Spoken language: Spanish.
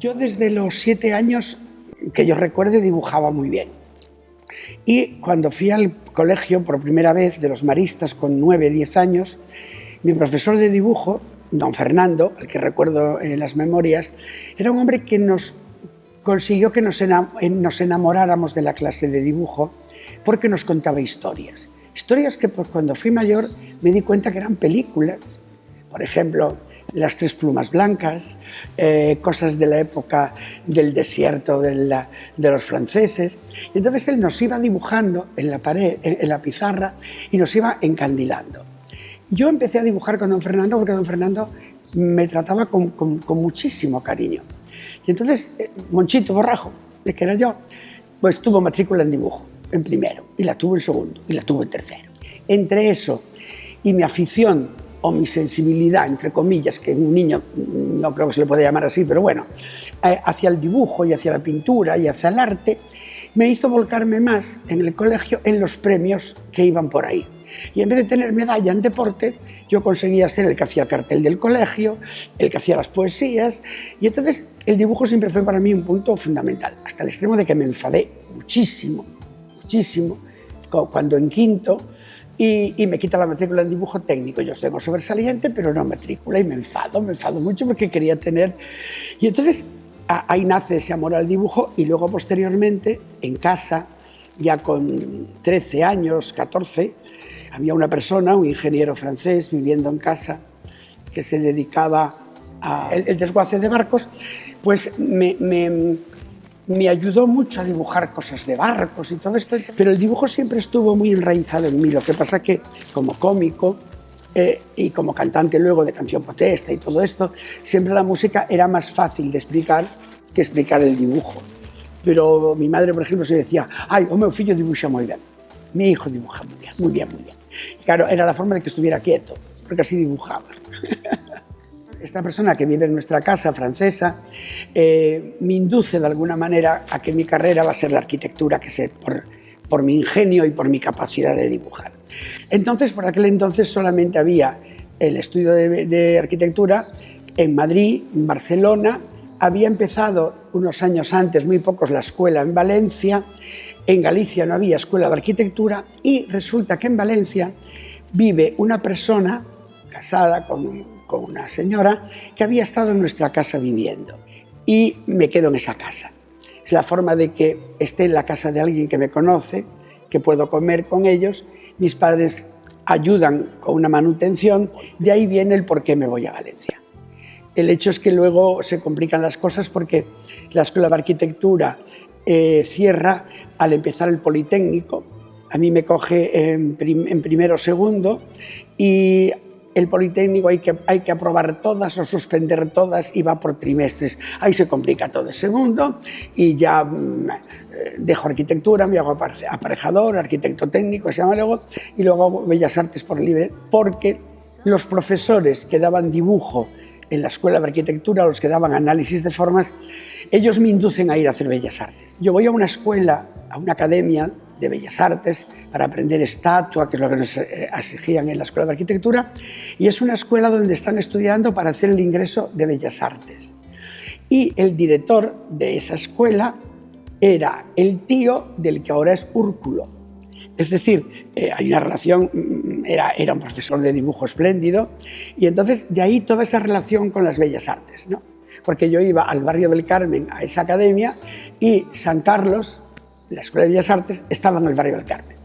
Yo desde los 7 años, que yo recuerde, dibujaba muy bien. Y cuando fui al colegio por primera vez de los maristas con 9, 10 años, mi profesor de dibujo, don Fernando, al que recuerdo en las memorias, era un hombre que nos consiguió que nos enamoráramos de la clase de dibujo porque nos contaba historias. Historias que cuando fui mayor me di cuenta que eran películas. Por ejemplo, Las tres plumas blancas, cosas de la época del desierto de los franceses. Y entonces él nos iba dibujando en la pared, en la pizarra, y nos iba encandilando. Yo empecé a dibujar con don Fernando porque don Fernando me trataba con muchísimo cariño. Y entonces Monchito Borrajo, de que era yo, pues tuvo matrícula en dibujo, en primero, y la tuvo en segundo, y la tuvo en tercero. Entre eso y mi afición o mi sensibilidad, entre comillas, que un niño no creo que se le pueda llamar así, pero bueno, hacia el dibujo y hacia la pintura y hacia el arte, me hizo volcarme más en el colegio en los premios que iban por ahí. Y en vez de tener medalla en deporte, yo conseguía ser el que hacía el cartel del colegio, el que hacía las poesías, y entonces el dibujo siempre fue para mí un punto fundamental, hasta el extremo de que me enfadé muchísimo, cuando en quinto, y me quita la matrícula en dibujo técnico. Yo tengo sobresaliente, pero no matrícula, y me enfado mucho porque quería tener... Y entonces ahí nace ese amor al dibujo, y luego posteriormente, en casa, ya con 13 años, 14, había una persona, un ingeniero francés, viviendo en casa, que se dedicaba al desguace de barcos, pues me ayudó mucho a dibujar cosas de barcos y todo esto, pero el dibujo siempre estuvo muy enraizado en mí. Lo que pasa que como cómico y como cantante luego de canción protesta y todo esto, siempre la música era más fácil de explicar que explicar el dibujo. Pero mi madre, por ejemplo, se decía: «Ay, o meu fillo dibuxa moi ben». Mi hijo dibuja muy bien, muy bien, muy bien. Y claro, era la forma de que estuviera quieto, porque así dibujaba. Esta persona que vive en nuestra casa, francesa, me induce de alguna manera a que mi carrera va a ser la arquitectura, que sé, por mi ingenio y por mi capacidad de dibujar. Entonces, por aquel entonces solamente había el estudio de arquitectura en Madrid, en Barcelona. Había empezado unos años antes, muy pocos, la escuela en Valencia. En Galicia no había escuela de arquitectura, y resulta que en Valencia vive una persona casada con una señora que había estado en nuestra casa viviendo, y me quedo en esa casa. Es la forma de que esté en la casa de alguien que me conoce, que puedo comer con ellos. Mis padres ayudan con una manutención, de ahí viene el por qué me voy a Valencia. El hecho es que luego se complican las cosas porque la escuela de arquitectura cierra al empezar el Politécnico. A mí me coge en primero o segundo, y el Politécnico hay que aprobar todas o suspender todas, y va por trimestres. Ahí se complica todo. Segundo, y ya dejo arquitectura, me hago aparejador, arquitecto técnico, se llama luego, y luego hago Bellas Artes por libre, porque los profesores que daban dibujo en la escuela de arquitectura, los que daban análisis de formas, ellos me inducen a ir a hacer Bellas Artes. Yo voy a una escuela, a una academia de Bellas Artes para aprender estatua, que es lo que nos exigían en la escuela de arquitectura, y es una escuela donde están estudiando para hacer el ingreso de Bellas Artes. Y el director de esa escuela era el tío del que ahora es Úrculo. Es decir, hay una relación, era un profesor de dibujo espléndido, y entonces de ahí toda esa relación con las Bellas Artes, ¿no? Porque yo iba al barrio del Carmen, a esa academia, y San Carlos, la Escuela de Bellas Artes, estaba en el barrio del Carmen.